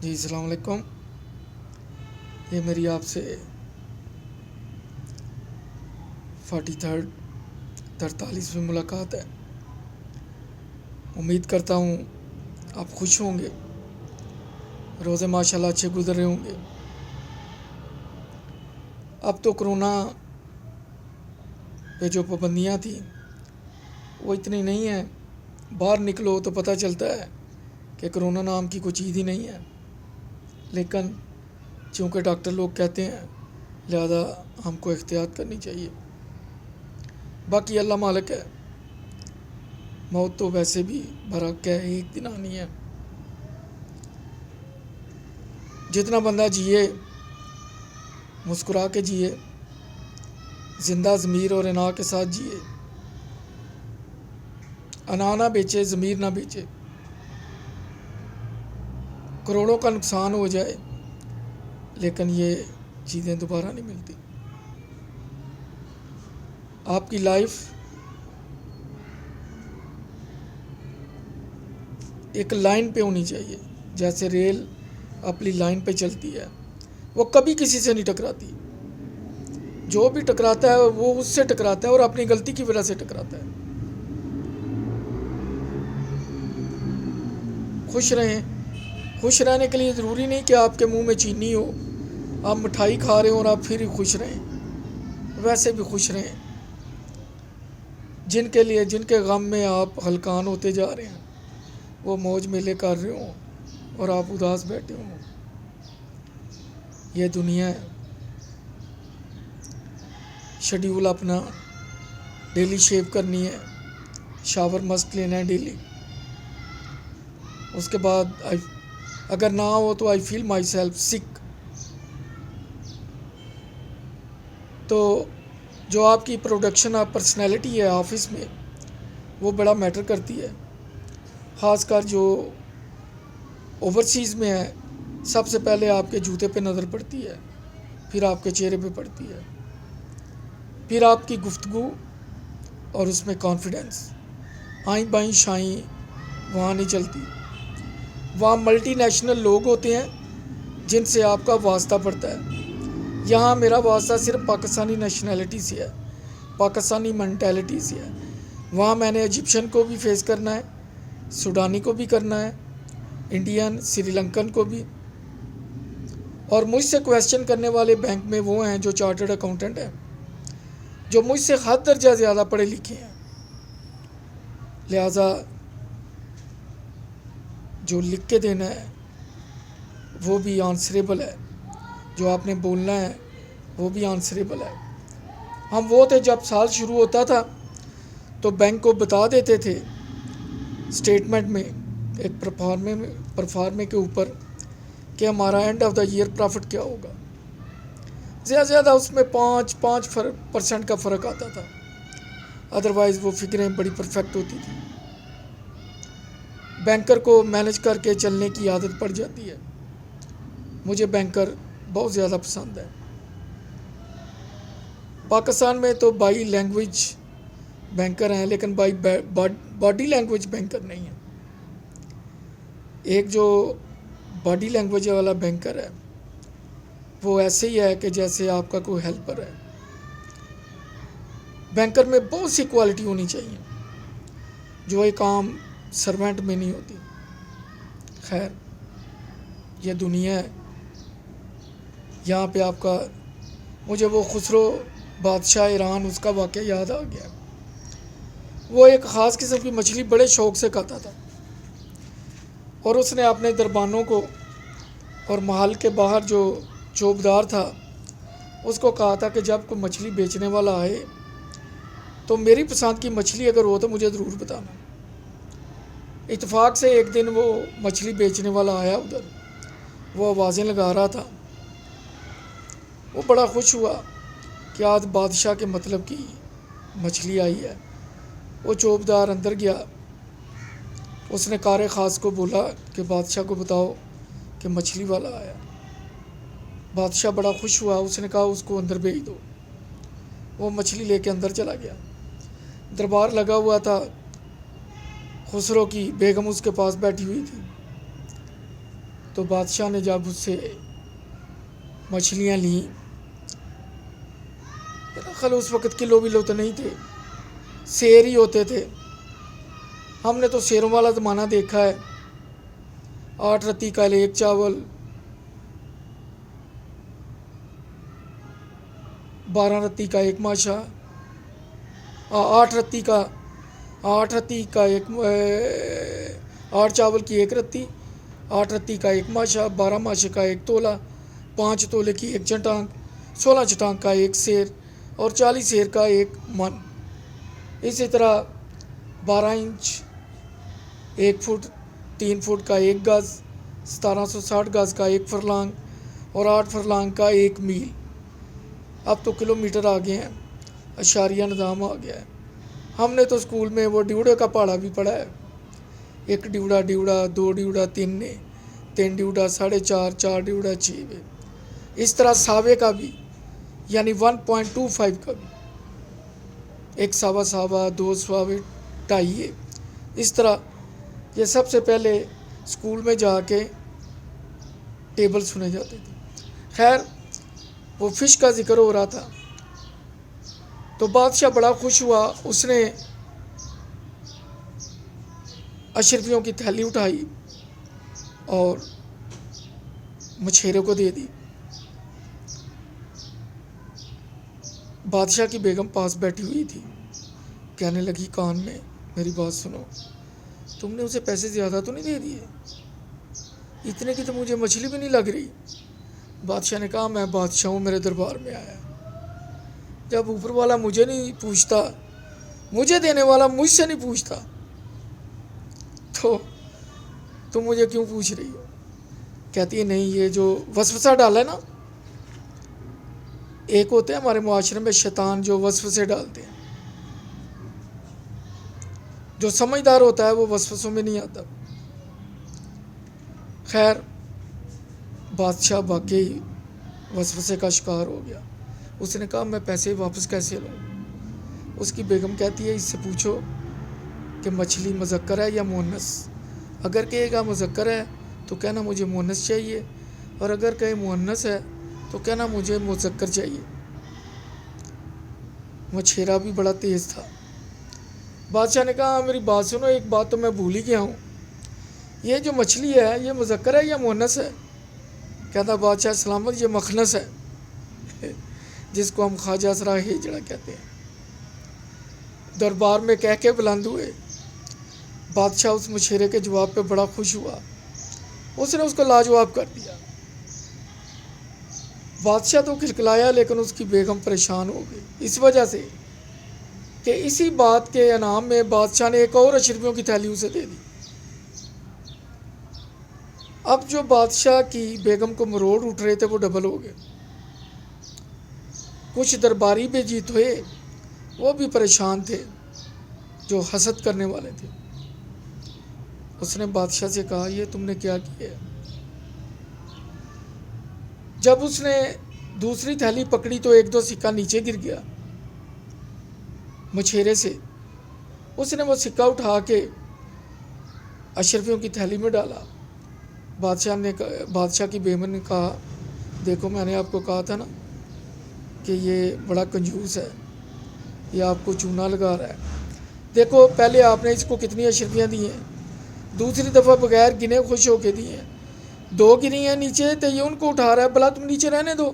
جی السلام علیکم۔ یہ میری آپ سے 43ویں ملاقات ہے۔ امید کرتا ہوں آپ خوش ہوں گے، روزے ماشاءاللہ اچھے گزر رہے ہوں گے۔ اب تو کرونا پہ جو پابندیاں تھیں وہ اتنی نہیں ہیں، باہر نکلو تو پتہ چلتا ہے کہ کرونا نام کی کوئی چیز ہی نہیں ہے، لیکن چونکہ ڈاکٹر لوگ کہتے ہیں لہذا ہم کو احتیاط کرنی چاہیے۔ باقی اللہ مالک ہے، موت تو ویسے بھی برحق ہے، ایک دن آنی ہے۔ جتنا بندہ جیے مسکرا کے جیے، زندہ ضمیر اور انا کے ساتھ جیے، انا نہ بیچے ضمیر نہ بیچے۔ کروڑوں کا نقصان ہو جائے لیکن یہ چیزیں دوبارہ نہیں ملتی۔ آپ کی لائف ایک لائن پہ ہونی چاہیے، جیسے ریل اپنی لائن پہ چلتی ہے، وہ کبھی کسی سے نہیں ٹکراتی۔ جو بھی ٹکراتا ہے وہ اس سے ٹکراتا ہے اور اپنی غلطی کی وجہ سے ٹکراتا ہے۔ خوش رہیں۔ خوش رہنے کے لیے ضروری نہیں کہ آپ کے منہ میں چینی ہو، آپ مٹھائی کھا رہے ہوں اور آپ پھر ہی خوش رہیں، ویسے بھی خوش رہیں۔ جن کے غم میں آپ ہلکان ہوتے جا رہے ہیں وہ موج میلے کر رہے ہوں اور آپ اداس بیٹھے ہوں۔ یہ دنیا ہے۔ شیڈیول اپنا ڈیلی شیو کرنی ہے، شاور مسٹ لینا ہے ڈیلی۔ اس کے بعد اگر نہ ہو تو آئی فیل مائی سیلف سک۔ تو جو آپ کی پروڈکشن آف پرسنالٹی ہے آفس میں وہ بڑا میٹر کرتی ہے، خاص کر جو اوورسیز میں ہے۔ سب سے پہلے آپ کے جوتے پہ نظر پڑتی ہے، پھر آپ کے چہرے پہ پڑتی ہے، پھر آپ کی گفتگو اور اس میں کانفیڈنس۔ آئیں بائیں شائیں وہاں نہیں چلتی۔ وہاں ملٹی نیشنل لوگ ہوتے ہیں جن سے آپ کا واسطہ پڑتا ہے۔ یہاں میرا واسطہ صرف پاکستانی نیشنلٹی سے ہے، پاکستانی مینٹیلٹی سے ہے۔ وہاں میں نے ایجپشن کو بھی فیس کرنا ہے، سوڈانی کو بھی کرنا ہے، انڈین سری لنکن کو بھی، اور مجھ سے کویسچن کرنے والے بینک میں وہ ہیں جو چارٹرڈ اکاؤنٹنٹ ہیں، جو مجھ سے حد درجہ زیادہ پڑھے لکھے ہیں۔ لہٰذا جو لکھ کے دینا ہے وہ بھی آنسریبل ہے، جو آپ نے بولنا ہے وہ بھی آنسریبل ہے۔ ہم وہ تھے جب سال شروع ہوتا تھا تو بینک کو بتا دیتے تھے اسٹیٹمنٹ میں ایک پرفارمے کے اوپر کہ ہمارا end of the year profit کیا ہوگا۔ زیادہ زیادہ اس میں 5% کا فرق آتا تھا، ادروائز وہ فگریں بڑی پرفیکٹ ہوتی تھیں۔ بینکر کو مینج کر کے چلنے کی عادت پڑ جاتی ہے۔ مجھے بینکر بہت زیادہ پسند ہے۔ پاکستان میں تو بائی لینگویج بینکر ہیں لیکن بائی باڈی لینگویج بینکر نہیں ہیں۔ ایک جو باڈی لینگویج والا بینکر ہے وہ ایسے ہی ہے کہ جیسے آپ کا کوئی ہیلپر ہے۔ بینکر میں بہت سی کوالٹی ہونی چاہیے جو ایک عام سرونٹ میں نہیں ہوتی۔ خیر یہ دنیا ہے، یہاں پہ آپ کا مجھے وہ خسرو بادشاہ ایران اس کا واقعہ یاد آ گیا۔ وہ ایک خاص قسم کی مچھلی بڑے شوق سے کھاتا تھا اور اس نے اپنے دربانوں کو اور محل کے باہر جو چوبدار تھا اس کو کہا تھا کہ جب کوئی مچھلی بیچنے والا آئے تو میری پسند کی مچھلی اگر ہو تو مجھے ضرور بتانا۔ اتفاق سے ایک دن وہ مچھلی بیچنے والا آیا ادھر، وہ آوازیں لگا رہا تھا۔ وہ بڑا خوش ہوا کہ آج بادشاہ کے مطلب کی مچھلی آئی ہے۔ وہ چوبدار اندر گیا، اس نے کار خاص کو بولا کہ بادشاہ کو بتاؤ کہ مچھلی والا آیا۔ بادشاہ بڑا خوش ہوا، اس نے کہا اس کو اندر بھیج دو۔ وہ مچھلی لے کے اندر چلا گیا۔ دربار لگا ہوا تھا، خسرو کی بیگم اس کے پاس بیٹھی ہوئی تھی۔ تو بادشاہ نے جب اس سے مچھلیاں لیں، خل اس وقت کلو ولو تو نہیں تھے، سیر ہی ہوتے تھے. ہم نے تو سیروں والا زمانہ دیکھا ہے. 8 رتی کا 1 چاول، 12 رتی کا 1 ماشا، 8 رتی کا 8 چاول کی 1 رتی، 8 رتی کا 1 ماشا، 12 ماشے کا 1 تولہ، 5 تولے کی 1 چٹانک، 16 چٹانک کا 1 سیر اور 40 سیر کا 1 من. اسی طرح 12 انچ 1 فٹ، 3 فٹ کا 1 گز، 1760 گز کا 1 فرلانگ اور 8 فرلانگ کا 1 میل. اب تو کلو میٹر آ گئے ہیں، اشاریہ نظام آ گیا ہے. ہم نے تو اسکول میں وہ ڈیوڑے کا پہاڑا بھی پڑھا ہے. 1 ڈیوڑا، 2 ڈیوڑا، 3 ڈیوڑا، 4.5، 4 ڈیوڑا، 6. اس طرح ساوے کا بھی، یعنی 1.25 کا بھی، 1 ساوا ساوا، 2 ساوے، 2.5. اس طرح یہ سب سے پہلے اسکول میں جا کے ٹیبل سنے جاتے تھے. خیر، وہ فش کا ذکر ہو رہا تھا تو بادشاہ بڑا خوش ہوا. اس نے اشرفیوں کی تھیلی اٹھائی اور مچھیرے کو دے دی. بادشاہ کی بیگم پاس بیٹھی ہوئی تھی، کہنے لگی کان میں، میری بات سنو، تم نے اسے پیسے زیادہ تو نہیں دے دیے؟ اتنے کی تو مجھے مچھلی بھی نہیں لگ رہی. بادشاہ نے کہا میں بادشاہ ہوں، میرے دربار میں آیا. جب اوپر والا مجھے نہیں پوچھتا، مجھے دینے والا مجھ سے نہیں پوچھتا، تو تم مجھے کیوں پوچھ رہی ہو؟ کہتی ہے نہیں، یہ جو وسوسہ ڈالا ہے نا، ایک ہوتے ہیں ہمارے معاشرے میں شیطان جو وسوسے ڈالتے ہیں. جو سمجھدار ہوتا ہے وہ وسوسوں میں نہیں آتا. خیر، بادشاہ واقعی وسوسے کا شکار ہو گیا. اس نے کہا میں پیسے واپس کیسے لوں؟ اس کی بیگم کہتی ہے اس سے پوچھو کہ مچھلی مذکر ہے یا مؤنث. اگر کہے گا مذکر ہے تو کہنا مجھے مؤنث چاہیے، اور اگر کہے مؤنث ہے تو کہنا مجھے مذکر چاہیے. مچھیرا بھی بڑا تیز تھا. بادشاہ نے کہا میری بات سنو، ایک بات تو میں بھول ہی گیا ہوں، یہ جو مچھلی ہے یہ مذکر ہے یا مؤنث ہے؟ کہتا بادشاہ سلامت، یہ مخنث ہے، جس کو ہم خواجہ اسرا ہیجڑا کہتے ہیں. دربار میں کہہ کے بلند ہوئے. بادشاہ اس مچھیرے کے جواب پہ بڑا خوش ہوا. اس نے اس کو لاجواب کر دیا. بادشاہ تو کھلکھلایا، لیکن اس کی بیگم پریشان ہو گئی، اس وجہ سے کہ اسی بات کے انعام میں بادشاہ نے ایک اور اشرفیوں کی تھیلی اسے دے دی. اب جو بادشاہ کی بیگم کو مروڑ اٹھ رہے تھے وہ ڈبل ہو گئے. کچھ درباری بھی جیت ہوئے، وہ بھی پریشان تھے، جو حسد کرنے والے تھے. اس نے بادشاہ سے کہا یہ تم نے کیا کیا؟ جب اس نے دوسری تھیلی پکڑی تو 1-2 سکہ نیچے گر گیا مچھیرے سے. اس نے وہ سکہ اٹھا کے اشرفیوں کی تھیلی میں ڈالا. بادشاہ کی بیگم نے کہا دیکھو میں نے آپ کو کہا تھا نا کہ یہ بڑا کنجوس ہے، یہ آپ کو چونا لگا رہا ہے. دیکھو پہلے آپ نے اس کو کتنی اشرفیاں دی ہیں، دوسری دفعہ بغیر گنے خوش ہو کے دی ہیں. 2 گنی ہیں نیچے تو یہ ان کو اٹھا رہا ہے، بھلا تم نیچے رہنے دو.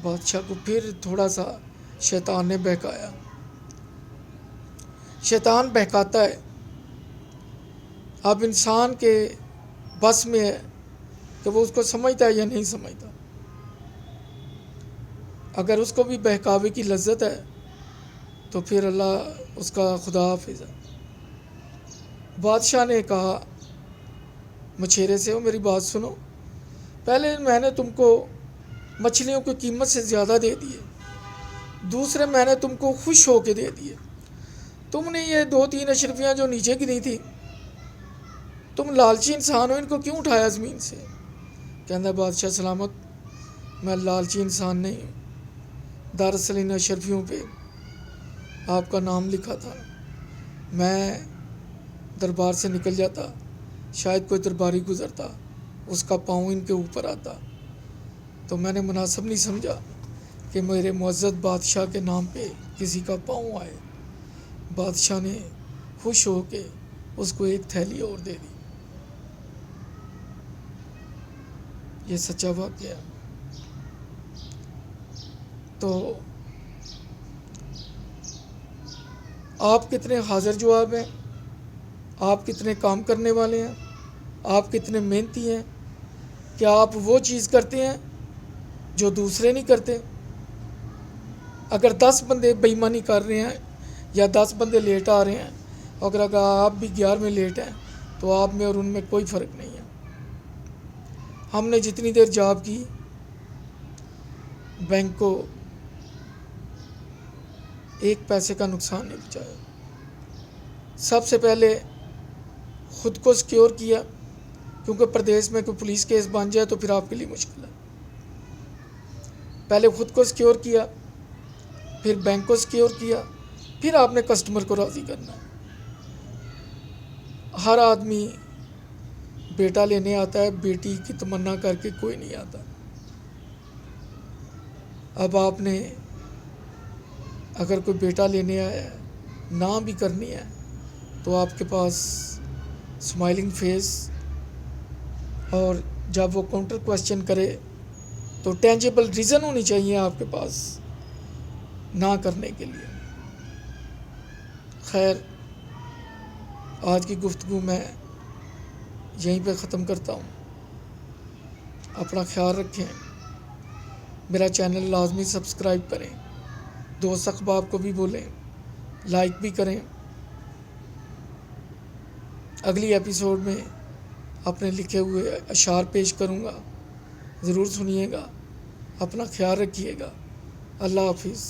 بادشاہ کو پھر تھوڑا سا شیطان نے بہکایا. شیطان بہکاتا ہے. اب انسان کے بس میں ہے کہ وہ اس کو سمجھتا ہے یا نہیں سمجھتا. اگر اس کو بھی بہکاوے کی لذت ہے تو پھر اللہ اس کا خدا حافظ ہے. بادشاہ نے کہا مچھیرے سے میری بات سنو، پہلے میں نے تم کو مچھلیوں کی قیمت سے زیادہ دے دیے، دوسرے میں نے تم کو خوش ہو کے دے دیے، تم نے یہ 2-3 اشرفیاں جو نیچے گری تھی، تم لالچی انسان ہو، ان کو کیوں اٹھایا زمین سے؟ کہنا بادشاہ سلامت، میں لالچی انسان نہیں ہوں. دراصل ان اشرفیوں پہ آپ کا نام لکھا تھا، میں دربار سے نکل جاتا، شاید کوئی درباری گزرتا، اس کا پاؤں ان کے اوپر آتا، تو میں نے مناسب نہیں سمجھا کہ میرے معزز بادشاہ کے نام پہ کسی کا پاؤں آئے۔ بادشاہ نے خوش ہو کے اس کو ایک تھیلی اور دے دی۔ یہ سچا واقعہ ہے۔ تو آپ کتنے حاضر جواب ہیں، آپ کتنے کام کرنے والے ہیں، آپ کتنے محنتی ہیں، کیا آپ وہ چیز کرتے ہیں جو دوسرے نہیں کرتے؟ اگر 10 بندے بے ایمانی کر رہے ہیں یا 10 بندے لیٹ آ رہے ہیں، اگر آپ بھی 11 میں لیٹ ہیں تو آپ میں اور ان میں کوئی فرق نہیں ہے۔ ہم نے جتنی دیر جاب کی، بینک کو 1 پیسے کا نقصان نہیں پہنچایا۔ سب سے پہلے خود کو سیکیور کیا، کیونکہ پردیس میں کوئی پولیس کیس بن جائے تو پھر آپ کے لیے مشکل ہے۔ پہلے خود کو سیکیور کیا، پھر بینک کو سیکیور کیا، پھر آپ نے کسٹمر کو راضی کرنا ہے۔ ہر آدمی بیٹا لینے آتا ہے، بیٹی کی تمنا کر کے کوئی نہیں آتا۔ اب آپ نے اگر کوئی بیٹا لینے آیا ہے، نہ بھی کرنی ہے، تو آپ کے پاس اسمائلنگ فیس، اور جب وہ کاؤنٹر کویسچن کرے تو ٹینجیبل ریزن ہونی چاہیے آپ کے پاس نہ کرنے کے لیے۔ خیر، آج کی گفتگو میں یہیں پہ ختم کرتا ہوں۔ اپنا خیال رکھیں، میرا چینل لازمی سبسکرائب کریں، دوست احباب کو بھی بولیں، لائک بھی کریں۔ اگلی ایپیسوڈ میں اپنے لکھے ہوئے اشعار پیش کروں گا، ضرور سنیے گا۔ اپنا خیال رکھیے گا۔ اللہ حافظ۔